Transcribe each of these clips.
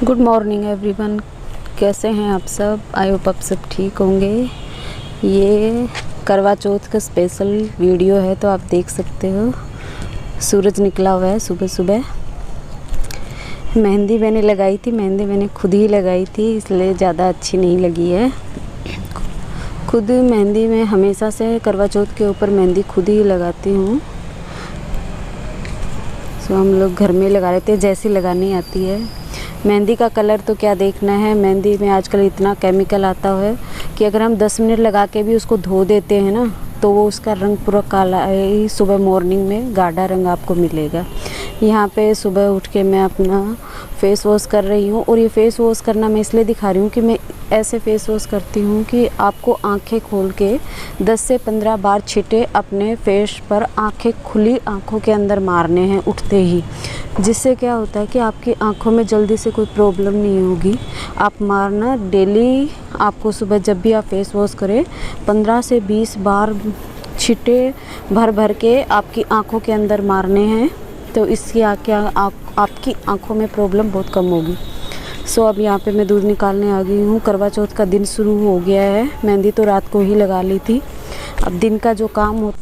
Good morning everyone, कैसे हैं आप सब। आई होप आप सब ठीक होंगे। ये करवा चौथ का स्पेशल वीडियो है, तो आप देख सकते हो सूरज निकला हुआ है सुबह सुबह। मेहंदी मैंने लगाई थी, मेहंदी मैंने खुद ही लगाई थी, इसलिए ज़्यादा अच्छी नहीं लगी है। खुद मेहंदी में हमेशा से करवा चौथ के ऊपर मेहंदी खुद ही लगाती हूँ। तो हम लोग घर में लगा लेते हैं, जैसी लगानी आती है। मेहंदी का कलर तो क्या देखना है, मेहंदी में आजकल इतना केमिकल आता है कि अगर हम 10 मिनट लगा के भी उसको धो देते हैं ना, तो वो उसका रंग पूरा काला ही सुबह मॉर्निंग में गाढ़ा रंग आपको मिलेगा। यहाँ पे सुबह उठ के मैं अपना फेस वॉश कर रही हूँ, और ये फेस वॉश करना मैं इसलिए दिखा रही हूँ कि मैं ऐसे फेस वॉश करती हूँ कि आपको आंखें खोल के 10 से 15 बार छींटे अपने फेस पर, आंखें खुली आंखों के अंदर मारने हैं उठते ही। जिससे क्या होता है कि आपकी आंखों में जल्दी से कोई प्रॉब्लम नहीं होगी। आप मारना डेली, आपको सुबह जब भी आप फेस वॉश करें 15 से 20 बार छींटे भर भर के आपकी आंखों के अंदर मारने हैं, तो इसकी आपकी आंखों में प्रॉब्लम बहुत कम होगी। सो अब यहाँ पे मैं दूध निकालने आ गई हूँ। करवा चौथ का दिन शुरू हो गया है। मेहंदी तो रात को ही लगा ली थी, अब दिन का जो काम हो।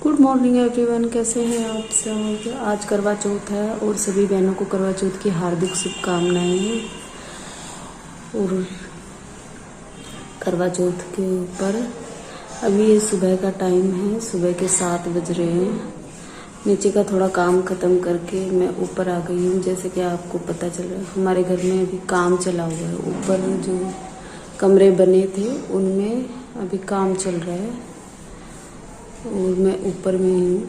गुड मॉर्निंग एवरीवन, कैसे हैं आप सब। आज करवा चौथ है और सभी बहनों को करवा चौथ की हार्दिक शुभकामनाएं। और करवा चौथ के ऊपर अभी ये सुबह का टाइम है, सुबह के 7 बज रहे हैं। नीचे का थोड़ा काम ख़त्म करके मैं ऊपर आ गई हूँ। जैसे कि आपको पता चल रहा है, हमारे घर में अभी काम चला हुआ है। ऊपर जो कमरे बने थे उनमें अभी काम चल रहा है और मैं ऊपर में ही हूँ।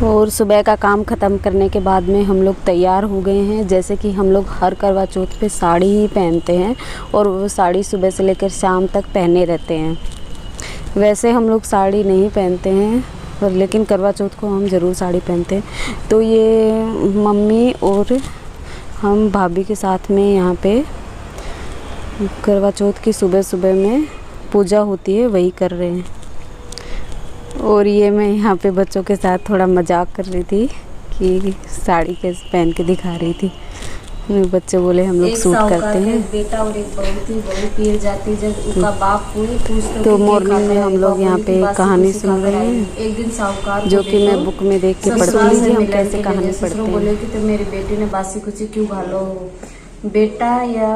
और सुबह का काम ख़त्म करने के बाद में हम लोग तैयार हो गए हैं। जैसे कि हम लोग हर करवा चौथ पे साड़ी ही पहनते हैं, और वो साड़ी सुबह से लेकर शाम तक पहने रहते हैं। वैसे हम लोग साड़ी नहीं पहनते हैं, पर लेकिन करवा चौथ को हम ज़रूर साड़ी पहनते हैं। तो ये मम्मी और हम भाभी के साथ में यहाँ पे करवा चौथ की सुबह सुबह में पूजा होती है, वही कर रहे हैं। और ये मैं यहाँ पे बच्चों के साथ थोड़ा मजाक कर रही थी कि साड़ी कैसे पहन के दिखा रही थी। बच्चे बोले हम लोग सूट करते हैं। बेटा और एक बहू थी, बहू पिए जाती जब उसका बाप पूछता तो मॉर्निंग में हम लोग यहाँ पे कहानी सुन रहे हैं। एक दिन साहूकार जो कि मैं बुक में देख के पढ़ती लीजिए हम कैसे कहानी पढ़ते हैं। बोले कि तो मेरी बेटी ने बासी कुची क्यों घालो बेटा, या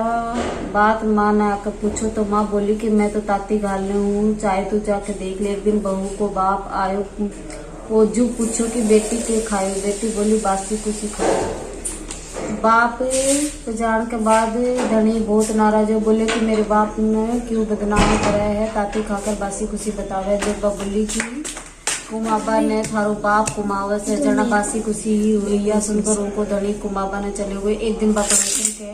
बात माँ ने आकर पूछो तो माँ बोली कि मैं तो ताती घालने हूँ, चाहे तू जाके देख ले। एक दिन बहू को बाप आयो, वो जू पूछो कि बेटी के खायो, बेटी बोली बासी कुछ खायो। बाप तो जान के बाद धनी बहुत नाराज हो, बोले कि मेरे बाप ने क्यों बदनाम करा है, ताती खाकर बासी खुशी बतावे। जब बोली कि कुमाबा ने थारो बाप कुमावा से जना बासी खुशी ही हुई, या सुनकर उनको धनी कुमाबा ने चले हुए। एक दिन बापा के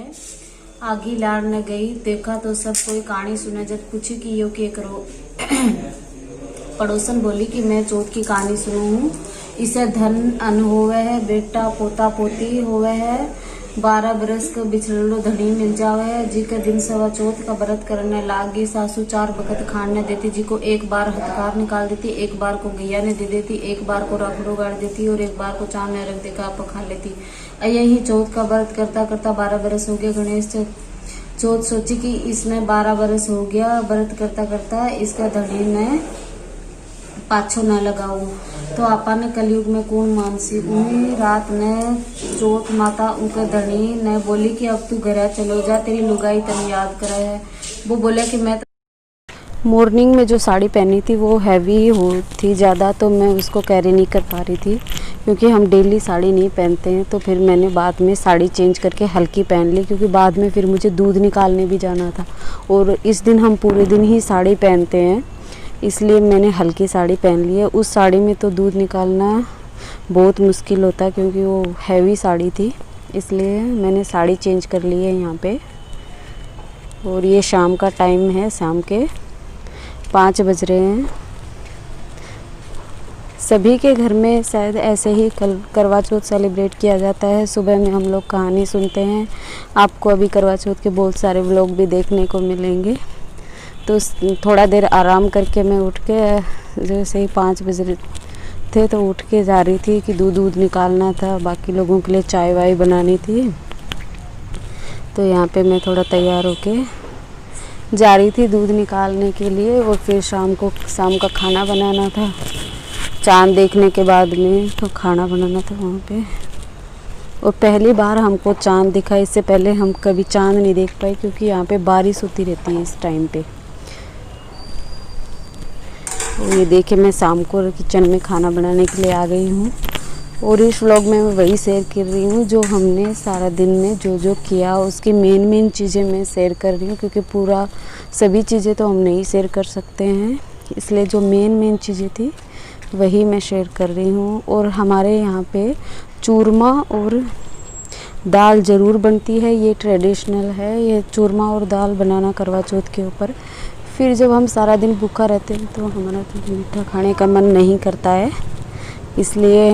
आगी लाड़ने गई, देखा तो सब कोई कहानी सुने। जब पूछी कि यो क्या करो, पड़ोसन बोली कि मैं चौथ की कहानी सुनू हूँ। इसे धन अन्न होवे है, बेटा पोता पोती होवे है, 12 बरस का बिछड़ो धनी मिल जावे है। जी के दिन सवा चौथ का व्रत करने लागी। सासू 4 बखत खाने देती, जी को एक बार हथकार निकाल देती, एक बार को गैया ने दे देती, एक बार को रखड़ो गाड़ देती, और एक बार को चांद ने रख देकर आप खा लेती। यही चौथ का व्रत करता करता 12 बरस हो गए। गणेश चौथ सोची कि इसने 12 बरस हो गया व्रत करता करता, इसका धनी ने पाछो न लगाऊ। तो आपा ने कलयुग में कौन मानसी। उन्हीं रात ने चौथ माता उनके धनी ने बोली कि अब तू घर चलो जा, तेरी लुगाई तन याद करा है। वो बोले कि मैं मॉर्निंग में जो साड़ी पहनी थी वो हैवी हो थी ज़्यादा, तो मैं उसको कैरी नहीं कर पा रही थी, क्योंकि हम डेली साड़ी नहीं पहनते हैं। तो फिर मैंने बाद में साड़ी चेंज करके हल्की पहन ली, क्योंकि बाद में फिर मुझे दूध निकालने भी जाना था, और इस दिन हम पूरे दिन ही साड़ी पहनते हैं, इसलिए मैंने हल्की साड़ी पहन ली है। उस साड़ी में तो दूध निकालना बहुत मुश्किल होता है, क्योंकि वो हैवी साड़ी थी, इसलिए मैंने साड़ी चेंज कर ली है यहाँ पे। और ये शाम का टाइम है, शाम के 5 बज रहे हैं। सभी के घर में शायद ऐसे ही करवा चौथ सेलिब्रेट किया जाता है। सुबह में हम लोग कहानी सुनते हैं। आपको अभी करवा चौथ के बहुत सारे व्लॉग भी देखने को मिलेंगे। तो थोड़ा देर आराम करके मैं उठ के जैसे ही 5 बज रहे थे तो उठ के जा रही थी कि दूध निकालना था, बाकी लोगों के लिए चाय वाय बनानी थी। तो यहाँ पे मैं थोड़ा तैयार होके जा रही थी दूध निकालने के लिए, और फिर शाम का खाना बनाना था। चांद देखने के बाद में तो खाना बनाना था वहाँ पे। और पहली बार हमको चांद दिखा, इससे पहले हम कभी चांद नहीं देख पाए क्योंकि यहाँ पे बारिश होती रहती है इस टाइम पे। और ये देखिए मैं शाम को किचन में खाना बनाने के लिए आ गई हूँ, और इस व्लॉग में मैं वही शेयर कर रही हूँ जो हमने सारा दिन में जो किया, उसकी मेन चीज़ें मैं शेयर कर रही हूँ, क्योंकि पूरा सभी चीज़ें तो हम नहीं शेयर कर सकते हैं, इसलिए जो मेन चीज़ें थी वही मैं शेयर कर रही हूँ। और हमारे यहाँ पे चूरमा और दाल ज़रूर बनती है, ये ट्रेडिशनल है, ये चूरमा और दाल बनाना करवा चौथ के ऊपर। फिर जब हम सारा दिन भूखा रहते हैं तो हमारा तो मीठा खाने का मन नहीं करता है, इसलिए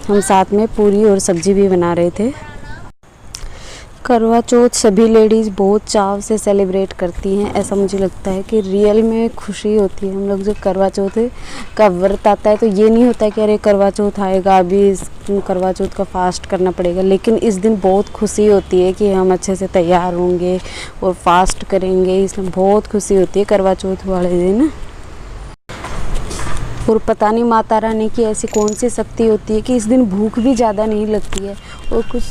हम साथ में पूरी और सब्जी भी बना रहे थे। करवा चौथ सभी लेडीज़ बहुत चाव से सेलिब्रेट करती हैं। ऐसा मुझे लगता है कि रियल में खुशी होती है। हम लोग जब करवा चौथ का व्रत आता है तो ये नहीं होता है कि अरे करवा चौथ आएगा, अभी इस करवा चौथ का फास्ट करना पड़ेगा, लेकिन इस दिन बहुत खुशी होती है कि हम अच्छे से तैयार होंगे और फास्ट करेंगे, इसमें बहुत खुशी होती है करवा चौथ वाले दिन। और पता नहीं माता रानी की ऐसी कौन सी शक्ति होती है कि इस दिन भूख भी ज़्यादा नहीं लगती है, और कुछ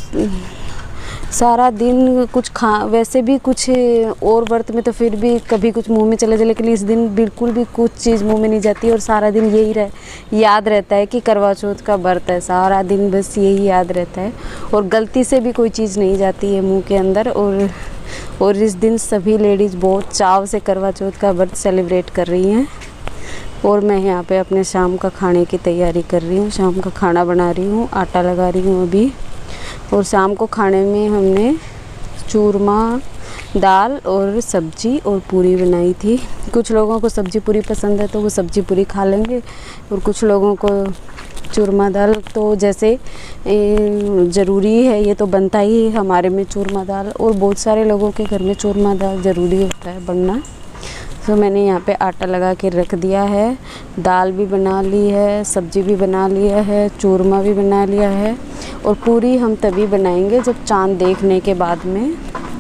सारा दिन कुछ वैसे भी कुछ और व्रत में तो फिर भी कभी कुछ मुंह में चले जाए, लेकिन इस दिन बिल्कुल भी कुछ चीज़ मुंह में नहीं जाती, और सारा दिन यही याद रहता है कि करवा चौथ का व्रत है। सारा दिन बस यही याद रहता है, और गलती से भी कोई चीज़ नहीं जाती है मुंह के अंदर। और इस दिन सभी लेडीज़ बहुत चाव से करवा चौथ का व्रत सेलिब्रेट कर रही हैं। और मैं यहाँ पे अपने शाम का खाने की तैयारी कर रही हूँ, शाम का खाना बना रही हूँ, आटा लगा रही हूँ अभी। और शाम को खाने में हमने चूरमा, दाल और सब्जी और पूरी बनाई थी। कुछ लोगों को सब्जी पूरी पसंद है तो वो सब्जी पूरी खा लेंगे, और कुछ लोगों को चूरमा दाल तो जैसे ज़रूरी है, ये तो बनता ही है हमारे में चूरमा दाल, और बहुत सारे लोगों के घर में चूरमा दाल ज़रूरी होता है बनना। तो मैंने यहाँ पे आटा लगा के रख दिया है, दाल भी बना ली है, सब्जी भी बना लिया है, चूरमा भी बना लिया है। और पूरी हम तभी बनाएंगे जब चांद देखने के बाद में,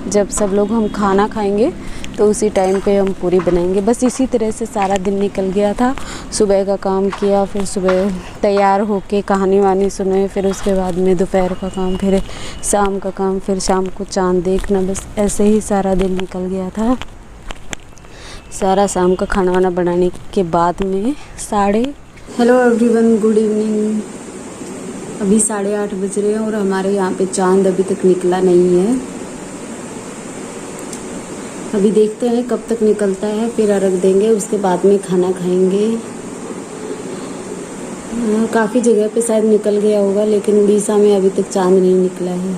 जब सब लोग हम खाना खाएंगे तो उसी टाइम पे हम पूरी बनाएंगे। बस इसी तरह से सारा दिन निकल गया था। सुबह का काम किया, फिर सुबह तैयार होके कहानी वानी सुने, फिर उसके बाद में दोपहर का काम, फिर शाम का काम, फिर शाम को चांद देखना, बस ऐसे ही सारा दिन निकल गया था। सारा शाम का खाना वाना बनाने के बाद में हेलो एवरीवन, गुड इवनिंग। अभी 8:30 बज रहे हैं और हमारे यहाँ पे चांद अभी तक निकला नहीं है। अभी देखते हैं कब तक निकलता है, फिर अर्घ देंगे, उसके बाद में खाना खाएंगे। काफ़ी जगह पे शायद निकल गया होगा, लेकिन उड़ीसा में अभी तक चांद नहीं निकला है।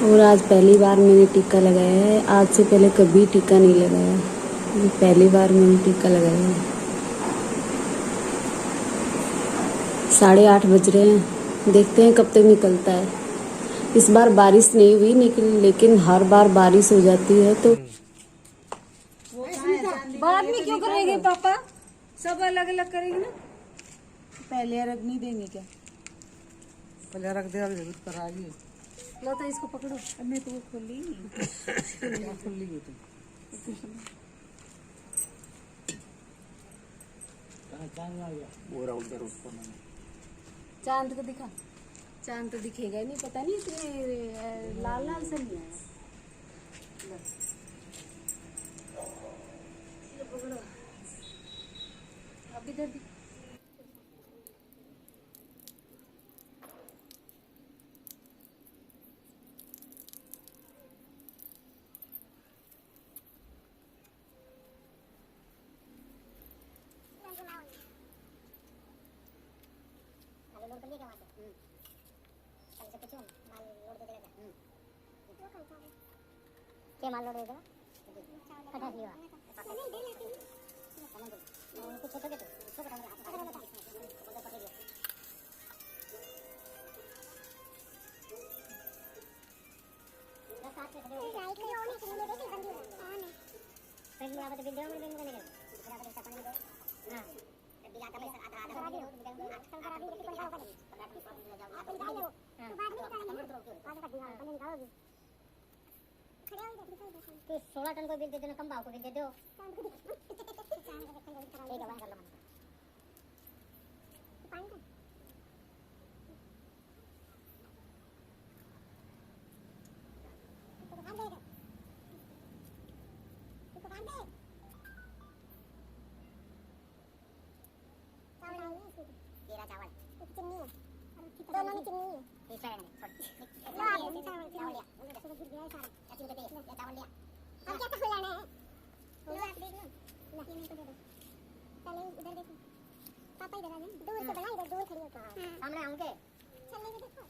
और आज पहली बार मैंने टीका लगाया है, आज से पहले कभी टीका नहीं लगाया, पहली बार मैंने टीका लगाया है। 8:30 बज रहे हैं, देखते हैं कब तक निकलता है। इस बार बारिश नहीं हुई, लेकिन हर बार बारिश हो जाती है। तो बाद में क्यों करेंगे पापा, सब अलग अलग करेंगे ना। पहले अर्घ नहीं देंगे क्या? पहले अर्घ दे, अभी जरूरत कर आएगी। लो तो इसको पकड़ो, नहीं तो वो खुली खुली हुई थी। चांद को दिखा। चांद तो दिखेगा ही नहीं, पता नहीं इसमें लाल लाल से नहीं आया। पकड़ो अब इधर क्या माल लोड देगा? हटा दिया। उनको छोटोगे तो इसको कटाऊंगा। पकड़ दिया। साथ में खड़े हो। राइट में ऑन है, चलो देखिए बंद है। ऑन है। फिर मैं आप तो वीडियो में बंद करने का। फिर आप ऐसा पानी दो। हां। तो 16 टन को बिल दे देना, कम भाव को बिल दे दो। ठीक है, वहाँ कर लो। चावल चिन्नी है, दोनों में चिन्नी है। ठीक है, चावल लिया, गिर गया सारा। चावल लिया। अब क्या खुलाना है? लो आप देख लो। ये मेरे को दे दो। पहले इधर देखो। पापा इधर आ जाओ। दूर से बना, इधर दूर खड़ी हो। सामने आऊंगे। चलने में देखो।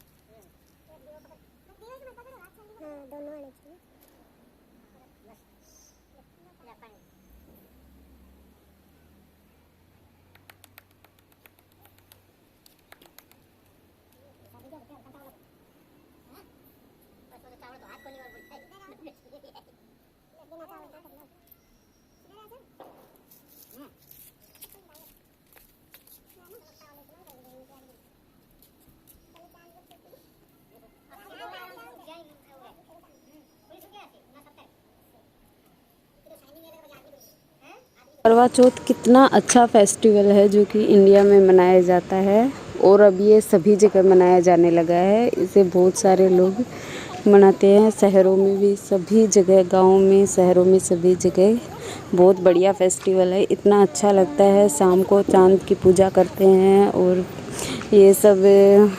दीवार से मत पकड़ो, हाथ चलने। हां, दोनों आने चाहिए। बस। ले पानी। चावल तो हाथ को नहीं और बोलता है। बिना चावल का कर लो। इधर आ जाओ। करवा चौथ कितना अच्छा फेस्टिवल है जो कि इंडिया में मनाया जाता है और अब ये सभी जगह मनाया जाने लगा है। इसे बहुत सारे लोग मनाते हैं, शहरों में भी, सभी जगह, गाँव में, शहरों में, सभी जगह बहुत बढ़िया फेस्टिवल है। इतना अच्छा लगता है, शाम को चांद की पूजा करते हैं और ये सब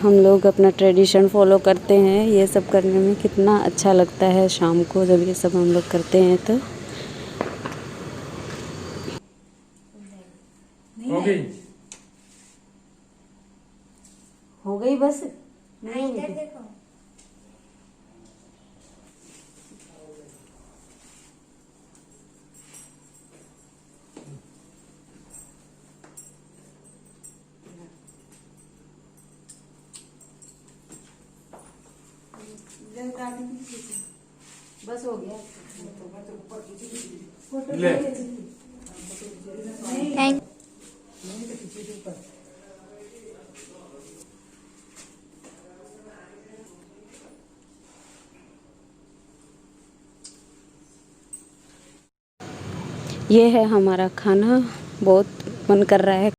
हम लोग अपना ट्रेडिशन फॉलो करते हैं। ये सब करने में कितना अच्छा लगता है शाम को जब ये सब हम लोग करते हैं तो। हो गई बस। नहीं इधर देखो। बस हो गया। थैंक ये है हमारा खाना, बहुत मन कर रहा है